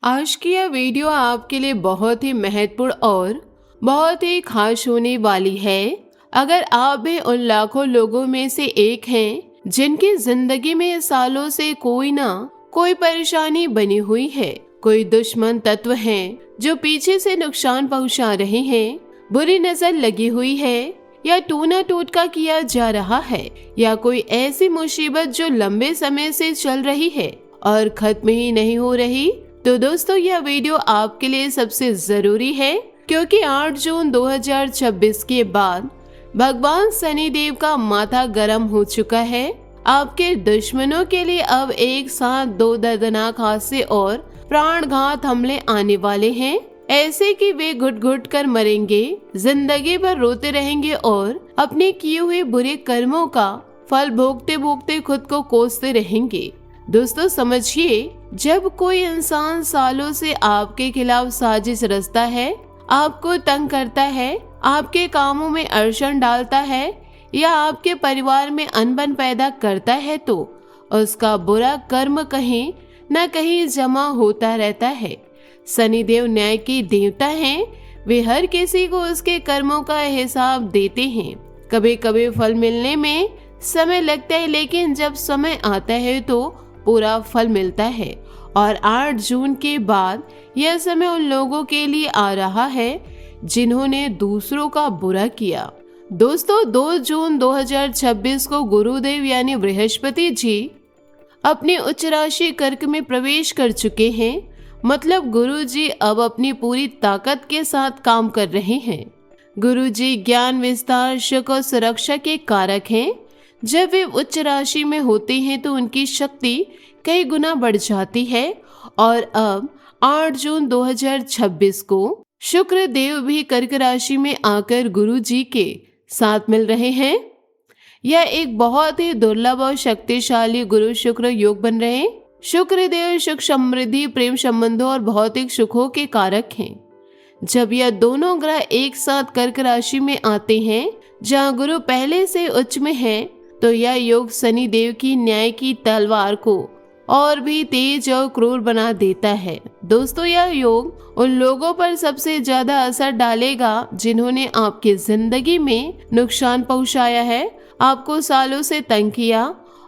आज की यह वीडियो आपके लिए बहुत ही महत्वपूर्ण और बहुत ही खास होने वाली है। अगर आप भी उन लाखों लोगों में से एक हैं जिनकी जिंदगी में सालों से कोई ना कोई परेशानी बनी हुई है, कोई दुश्मन तत्व हैं जो पीछे से नुकसान पहुंचा रहे हैं, बुरी नजर लगी हुई है या टूना टोटका किया जा रहा है, या कोई ऐसी मुसीबत जो लंबे समय से चल रही है और खत्म ही नहीं हो रही, तो दोस्तों यह वीडियो आपके लिए सबसे जरूरी है, क्योंकि 8 जून 2026 के बाद भगवान शनिदेव का माथा गर्म हो चुका है। आपके दुश्मनों के लिए अब एक साथ 2 दर्दनाक हादसे और प्राणघात हमले आने वाले हैं, ऐसे कि वे घुट घुट कर मरेंगे, जिंदगी भर रोते रहेंगे और अपने किए हुए बुरे कर्मों का फल भोगते भोगते खुद को कोसते रहेंगे। दोस्तों समझिए, जब कोई इंसान सालों से आपके खिलाफ साजिश रचता है, आपको तंग करता है, आपके कामों में अड़चन डालता है या आपके परिवार में अनबन पैदा करता है, तो उसका बुरा कर्म कहीं न कहीं जमा होता रहता है। शनिदेव न्याय के देवता हैं, वे हर किसी को उसके कर्मों का हिसाब देते हैं। कभी कभी फल मिलने में समय लगता है, लेकिन जब समय आता है तो पूरा फल मिलता है। और 8 जून के बाद यह समय उन लोगों के लिए आ रहा है जिन्होंने दूसरों का बुरा किया। दोस्तों 2 जून 2026 को गुरुदेव यानी बृहस्पति जी अपनी उच्च राशि कर्क में प्रवेश कर चुके हैं। मतलब गुरु जी अब अपनी पूरी ताकत के साथ काम कर रहे हैं। गुरु जी ज्ञान, विस्तार, सुख और सुरक्षा के कारक हैं। जब वे उच्च राशि में होते हैं तो उनकी शक्ति कई गुना बढ़ जाती है। और अब 8 जून 2026 को शुक्र देव भी कर्क राशि में आकर गुरु जी के साथ मिल रहे हैं। यह एक बहुत ही दुर्लभ और शक्तिशाली गुरु शुक्र योग बन रहे हैं। शुक्र देव सुख, समृद्धि, प्रेम संबंधों और भौतिक सुखों के कारक हैं। जब यह दोनों ग्रह एक साथ कर्क राशि में आते हैं, जहाँ गुरु पहले से उच्च में है, तो यह योग शनि देव की न्याय की तलवार को और भी तेज और क्रूर बना देता है। दोस्तों यह योग उन लोगों पर सबसे ज्यादा असर डालेगा जिन्होंने आपकी जिंदगी में नुकसान पहुंचाया है, आपको सालों से तंग किया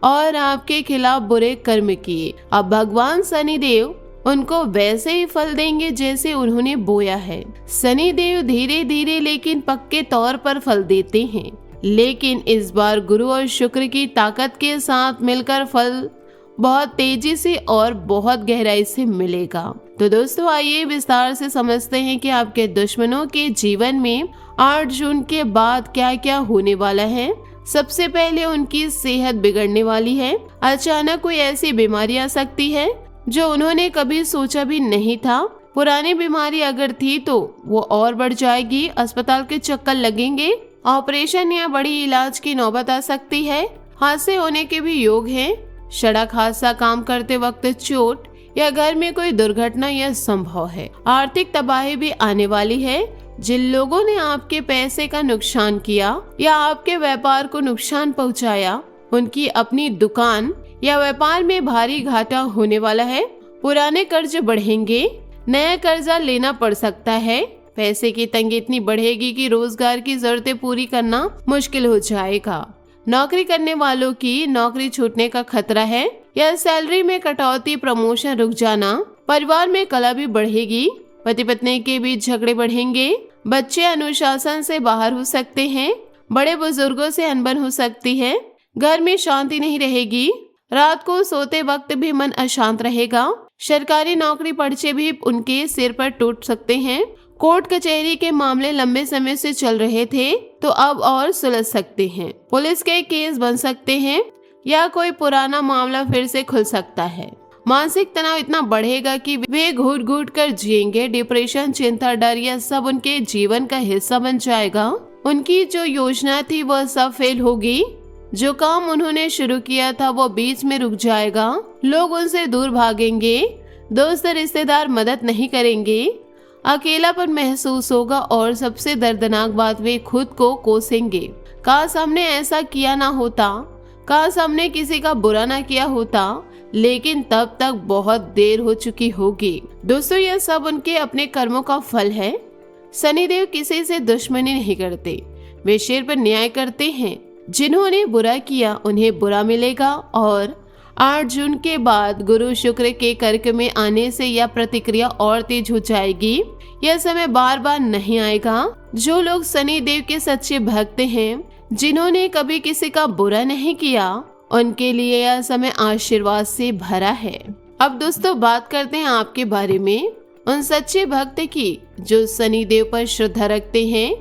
और आपके खिलाफ बुरे कर्म किए। अब भगवान शनिदेव उनको वैसे ही फल देंगे जैसे उन्होंने बोया है। शनिदेव धीरे धीरे लेकिन पक्के तौर पर फल देते हैं, लेकिन इस बार गुरु और शुक्र की ताकत के साथ मिलकर फल बहुत तेजी से और बहुत गहराई से मिलेगा। तो दोस्तों आइए विस्तार से समझते हैं कि आपके दुश्मनों के जीवन में 8 जून के बाद क्या क्या होने वाला है। सबसे पहले उनकी सेहत बिगड़ने वाली है। अचानक कोई ऐसी बीमारी आ सकती है जो उन्होंने कभी सोचा भी नहीं था। पुरानी बीमारी अगर थी तो वो और बढ़ जाएगी, अस्पताल के चक्कर लगेंगे, ऑपरेशन या बड़ी इलाज की नौबत आ सकती है। हादसे होने के भी योग हैं। सड़क हादसा, काम करते वक्त चोट या घर में कोई दुर्घटना यह संभव है। आर्थिक तबाही भी आने वाली है। जिन लोगों ने आपके पैसे का नुकसान किया या आपके व्यापार को नुकसान पहुंचाया, उनकी अपनी दुकान या व्यापार में भारी घाटा होने वाला है। पुराने कर्ज बढ़ेंगे, नया कर्जा लेना पड़ सकता है। पैसे की तंगी इतनी बढ़ेगी कि रोजगार की जरूरतें पूरी करना मुश्किल हो जाएगा। नौकरी करने वालों की नौकरी छूटने का खतरा है या सैलरी में कटौती, प्रमोशन रुक जाना। परिवार में कलह भी बढ़ेगी। पति पत्नी के बीच झगड़े बढ़ेंगे। बच्चे अनुशासन से बाहर हो सकते हैं। बड़े बुजुर्गों से अनबन हो सकती है। घर में शांति नहीं रहेगी। रात को सोते वक्त भी मन अशांत रहेगा। सरकारी नौकरी पर्चे भी उनके सिर पर टूट सकते हैं। कोर्ट कचहरी के मामले लंबे समय से चल रहे थे तो अब और सुलझ सकते हैं। पुलिस के केस बन सकते हैं या कोई पुराना मामला फिर से खुल सकता है। मानसिक तनाव इतना बढ़ेगा कि वे घुट घुट कर जिएंगे। डिप्रेशन, चिंता, डर यह सब उनके जीवन का हिस्सा बन जाएगा। उनकी जो योजना थी वह सब फेल होगी। जो काम उन्होंने शुरू किया था वो बीच में रुक जाएगा। लोग उनसे दूर भागेंगे। दोस्त रिश्तेदार मदद नहीं करेंगे। अकेलापन महसूस होगा और सबसे दर्दनाक बात, वे खुद को कोसेंगे। काश हमने ऐसा किया ना होता, काश हमने किसी का बुरा ना किया होता, लेकिन तब तक बहुत देर हो चुकी होगी। दोस्तों, यह सब उनके अपने कर्मों का फल है। शनिदेव किसी से दुश्मनी नहीं करते, वे शेर पर न्याय करते हैं। जिन्होंने बुरा किया उन्हें बुरा मिलेगा। और 8 जून के बाद गुरु शुक्र के कर्क में आने से यह प्रतिक्रिया और तेज हो जाएगी। यह समय बार बार नहीं आएगा। जो लोग शनि देव के सच्चे भक्त हैं, जिन्होंने कभी किसी का बुरा नहीं किया, उनके लिए यह समय आशीर्वाद से भरा है। अब दोस्तों, बात करते हैं आपके बारे में, उन सच्चे भक्त की जो शनि देव पर श्रद्धा रखते हैं,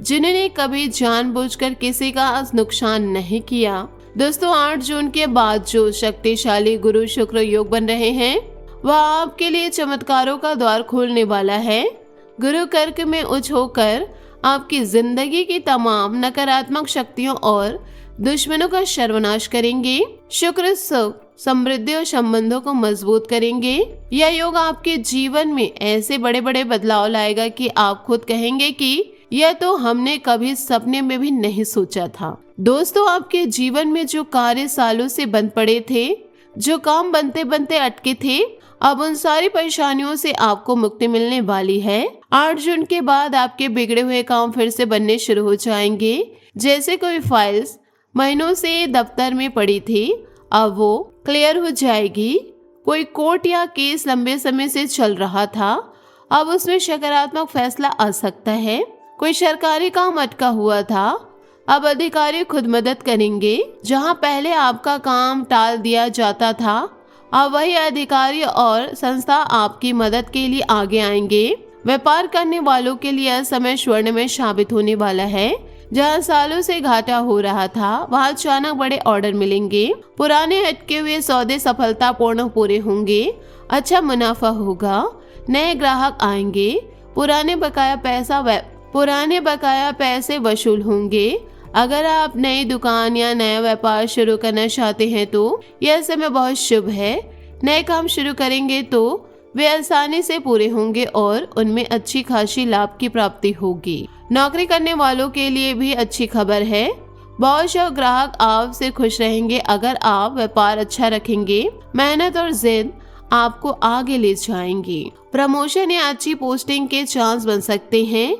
जिन्होंने कभी जानबूझकर किसी का नुकसान नहीं किया। दोस्तों, 8 जून के बाद जो शक्तिशाली गुरु शुक्र योग बन रहे हैं, वह आपके लिए चमत्कारों का द्वार खोलने वाला है। गुरु कर्क में उच्च होकर आपकी जिंदगी की तमाम नकारात्मक शक्तियों और दुश्मनों का सर्वनाश करेंगे। शुक्र सुख, समृद्धि और संबंधों को मजबूत करेंगे। यह योग आपके जीवन में ऐसे बड़े बड़े बदलाव लाएगा कि आप खुद कहेंगे कि यह तो हमने कभी सपने में भी नहीं सोचा था। दोस्तों, आपके जीवन में जो कार्य सालों से बंद पड़े थे, जो काम बनते बनते अटके थे, अब उन सारी परेशानियों से आपको मुक्ति मिलने वाली है। 8 जून के बाद आपके बिगड़े हुए काम फिर से बनने शुरू हो जाएंगे। जैसे कोई फाइल्स महीनों से दफ्तर में पड़ी थी, अब वो क्लियर हो जाएगी। कोई कोर्ट या केस लंबे समय से चल रहा था, अब उसमें सकारात्मक फैसला आ सकता है। कोई सरकारी काम अटका हुआ था, अब अधिकारी खुद मदद करेंगे। जहां पहले आपका काम टाल दिया जाता था, अब वही अधिकारी और संस्था आपकी मदद के लिए आगे आएंगे। व्यापार करने वालों के लिए यह समय स्वर्ण में साबित होने वाला है। जहां सालों से घाटा हो रहा था, वहां अचानक बड़े ऑर्डर मिलेंगे। पुराने अटके हुए सौदे सफलतापूर्ण पूरे होंगे। अच्छा मुनाफा होगा, नए ग्राहक आएंगे, पुराने बकाया पैसे वसूल होंगे। अगर आप नई दुकान या नया व्यापार शुरू करना चाहते हैं तो यह समय बहुत शुभ है। नए काम शुरू करेंगे तो वे आसानी से पूरे होंगे और उनमें अच्छी खासी लाभ की प्राप्ति होगी। नौकरी करने वालों के लिए भी अच्छी खबर है। बहुत से ग्राहक आपसे खुश रहेंगे अगर आप व्यापार अच्छा रखेंगे। मेहनत और जिद आपको आगे ले जाएंगी। प्रमोशन या अच्छी पोस्टिंग के चांस बन सकते हैं।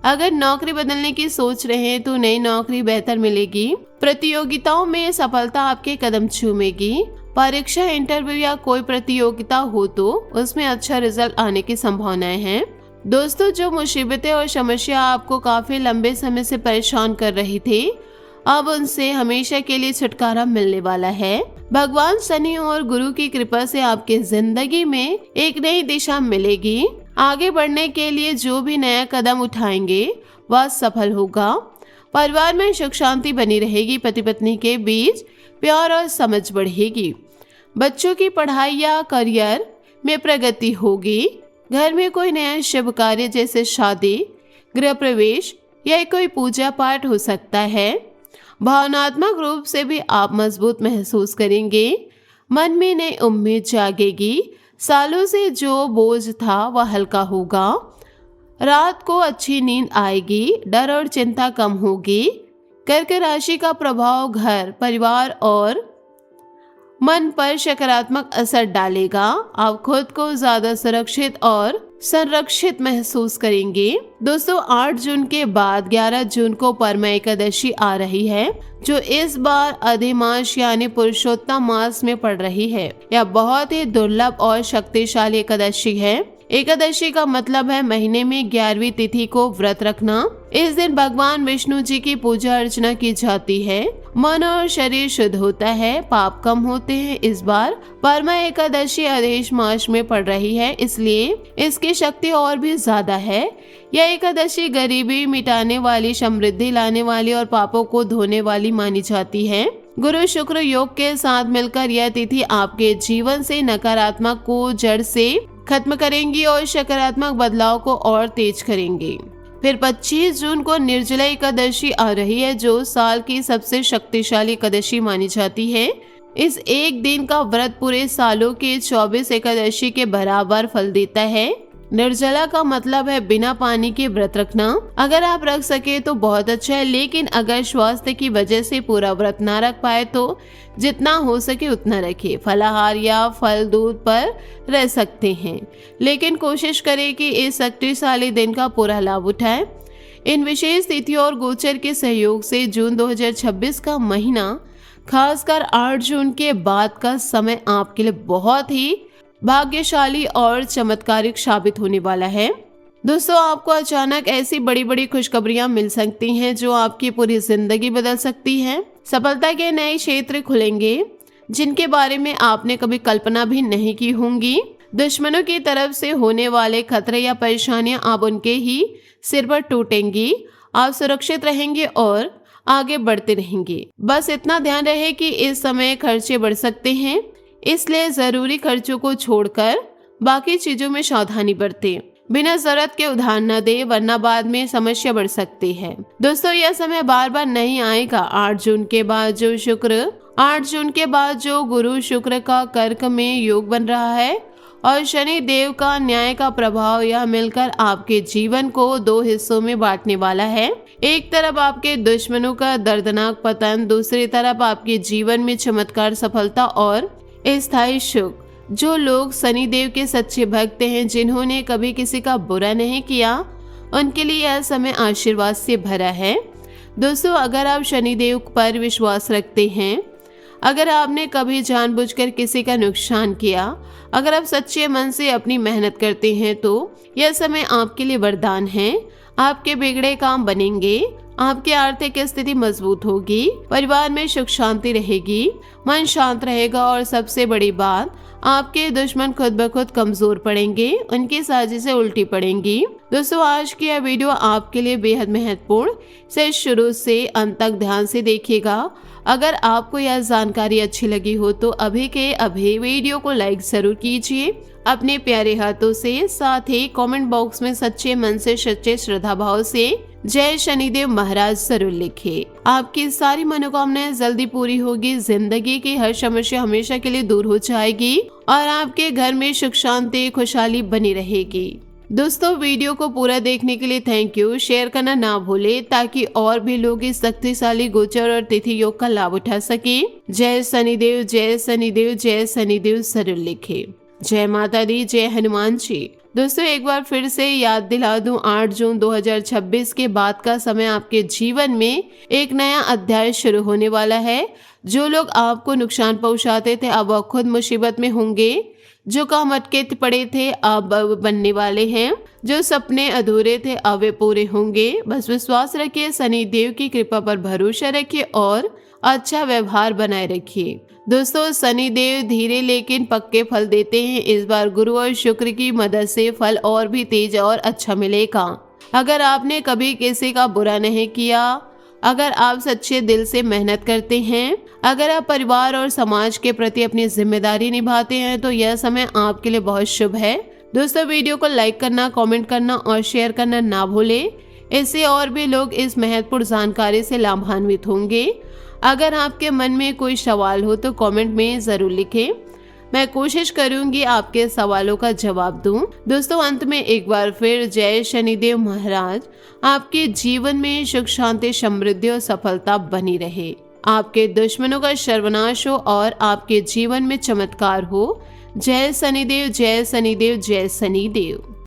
अगर नौकरी बदलने की सोच रहे हैं तो नई नौकरी बेहतर मिलेगी। प्रतियोगिताओं में सफलता आपके कदम चूमेगी। परीक्षा, इंटरव्यू या कोई प्रतियोगिता हो तो उसमें अच्छा रिजल्ट आने की संभावनाएं हैं। दोस्तों, जो मुसीबतें और समस्या आपको काफी लंबे समय से परेशान कर रही थी, अब उनसे हमेशा के लिए छुटकारा मिलने वाला है। भगवान शनि और गुरु की कृपा से आपके जिंदगी में एक नई दिशा मिलेगी। आगे बढ़ने के लिए जो भी नया कदम उठाएंगे वह सफल होगा। परिवार में सुख शांति बनी रहेगी। पति पत्नी के बीच प्यार और समझ बढ़ेगी। बच्चों की पढ़ाई या करियर में प्रगति होगी। घर में कोई नया शुभ कार्य जैसे शादी, गृह प्रवेश या कोई पूजा पाठ हो सकता है। भावनात्मक रूप से भी आप मजबूत महसूस करेंगे। मन में नई उम्मीद जागेगी। सालों से जो बोझ था वह हल्का होगा। रात को अच्छी नींद आएगी। डर और चिंता कम होगी। कर्क राशि का प्रभाव घर, परिवार और मन पर सकारात्मक असर डालेगा। आप खुद को ज्यादा सुरक्षित और संरक्षित महसूस करेंगे। दोस्तों, 8 जून के बाद 11 जून को परमा एकादशी आ रही है, जो इस बार अधिमास यानी पुरुषोत्तम मास में पड़ रही है। यह बहुत ही दुर्लभ और शक्तिशाली एकादशी है। एकादशी का मतलब है महीने में 11वीं तिथि को व्रत रखना। इस दिन भगवान विष्णु जी की पूजा अर्चना की जाती है। मन और शरीर शुद्ध होता है, पाप कम होते हैं। इस बार परमा एकादशी आदेश मास में पड़ रही है, इसलिए इसकी शक्ति और भी ज्यादा है। यह एकादशी गरीबी मिटाने वाली, समृद्धि लाने वाली और पापों को धोने वाली मानी जाती है। गुरु शुक्र योग के साथ मिलकर यह तिथि आपके जीवन से नकारात्मक को जड़ से खत्म करेंगी और सकारात्मक बदलाव को और तेज करेंगी। फिर 25 जून को निर्जला एकादशी आ रही है, जो साल की सबसे शक्तिशाली एकादशी मानी जाती है। इस एक दिन का व्रत पूरे सालों के 24 एकादशी के बराबर फल देता है। निर्जला का मतलब है बिना पानी के व्रत रखना। अगर आप रख सके तो बहुत अच्छा है, लेकिन अगर स्वास्थ्य की वजह से पूरा व्रत ना रख पाए तो जितना हो सके उतना रखें। फलाहार या फल दूध पर रह सकते हैं, लेकिन कोशिश करें कि इस शक्तिशाली दिन का पूरा लाभ उठाएं। इन विशेष तिथियों और गोचर के सहयोग से जून 2026 का महीना, खासकर 8 जून के बाद का समय आपके लिए बहुत ही भाग्यशाली और चमत्कारिक साबित होने वाला है। दोस्तों, आपको अचानक ऐसी बड़ी बड़ी खुशखबरियां मिल सकती हैं जो आपकी पूरी जिंदगी बदल सकती हैं। सफलता के नए क्षेत्र खुलेंगे जिनके बारे में आपने कभी कल्पना भी नहीं की होंगी। दुश्मनों की तरफ से होने वाले खतरे या परेशानियां अब उनके ही सिर पर टूटेंगी। आप सुरक्षित रहेंगे और आगे बढ़ते रहेंगे। बस इतना ध्यान रहे कि इस समय खर्चे बढ़ सकते हैं, इसलिए जरूरी खर्चों को छोड़कर बाकी चीजों में सावधानी बरतें। बिना जरूरत के उधार न दे, वरना बाद में समस्या बढ़ सकती है। दोस्तों, यह समय बार बार नहीं आएगा। 8 जून के बाद जो गुरु शुक्र का कर्क में योग बन रहा है और शनि देव का न्याय का प्रभाव, यह मिलकर आपके जीवन को 2 हिस्सों में बांटने वाला है। एक तरफ आपके दुश्मनों का दर्दनाक पतन, दूसरी तरफ आपके जीवन में चमत्कार, सफलता और स्थायी सुख। जो लोग शनि देव के सच्चे भक्त हैं, जिन्होंने कभी किसी का बुरा नहीं किया, उनके लिए यह समय आशीर्वाद से भरा है। दोस्तों, अगर आप शनि देव पर विश्वास रखते हैं, अगर आपने कभी जानबूझकर किसी का नुकसान किया, अगर आप सच्चे मन से अपनी मेहनत करते हैं, तो यह समय आपके लिए वरदान है। आपके बिगड़े काम बनेंगे, आपकी आर्थिक स्थिति मजबूत होगी, परिवार में सुख शांति रहेगी, मन शांत रहेगा और सबसे बड़ी बात, आपके दुश्मन खुद ब खुद कमजोर पड़ेंगे, उनकी साजिशें उल्टी पड़ेंगी। दोस्तों, आज की यह वीडियो आपके लिए बेहद महत्वपूर्ण से शुरू से अंत तक ध्यान से देखिएगा। अगर आपको यह जानकारी अच्छी लगी हो तो अभी के अभी वीडियो को लाइक जरूर कीजिए अपने प्यारे हाथों से। साथ ही कमेंट बॉक्स में सच्चे मन से, सच्चे श्रद्धा भाव से जय शनिदेव महाराज जरूर लिखे। आपकी सारी मनोकामनाएं जल्दी पूरी होगी, जिंदगी की हर समस्या हमेशा के लिए दूर हो जाएगी और आपके घर में सुख शांति खुशहाली बनी रहेगी। दोस्तों, वीडियो को पूरा देखने के लिए थैंक यू। शेयर करना ना भूले ताकि और भी लोग इस शक्तिशाली गोचर और तिथि योग का लाभ उठा सके। जय शनिदेव, जय शनिदेव, जय शनिदेव जरूर लिखे। जय माता दी, जय हनुमान जी। दोस्तों, एक बार फिर से याद दिला दूं, 8 जून 2026 के बाद का समय आपके जीवन में एक नया अध्याय शुरू होने वाला है। जो लोग आपको नुकसान पहुंचाते थे, अब वह खुद मुसीबत में होंगे। जो काम अटके पड़े थे, अब बनने वाले हैं। जो सपने अधूरे थे, अब वे पूरे होंगे। बस विश्वास रखिए, शनि देव की कृपा पर भरोसा रखिए और अच्छा व्यवहार बनाए रखिए। दोस्तों, शनि देव धीरे लेकिन पक्के फल देते हैं। इस बार गुरु और शुक्र की मदद से फल और भी तेज और अच्छा मिलेगा। अगर आपने कभी किसी का बुरा नहीं किया, अगर आप सच्चे दिल से मेहनत करते हैं, अगर आप परिवार और समाज के प्रति अपनी जिम्मेदारी निभाते हैं, तो यह समय आपके लिए बहुत शुभ है। दोस्तों, वीडियो को लाइक करना, कमेंट करना और शेयर करना ना भूलें। इससे और भी लोग इस महत्वपूर्ण जानकारी से लाभान्वित होंगे। अगर आपके मन में कोई सवाल हो तो कमेंट में जरूर लिखें। मैं कोशिश करूंगी आपके सवालों का जवाब दूं। दोस्तों, अंत में एक बार फिर जय शनिदेव महाराज। आपके जीवन में सुख शांति, समृद्धि और सफलता बनी रहे। आपके दुश्मनों का सर्वनाश हो और आपके जीवन में चमत्कार हो। जय शनिदेव, जय शनिदेव, जय शनिदेव।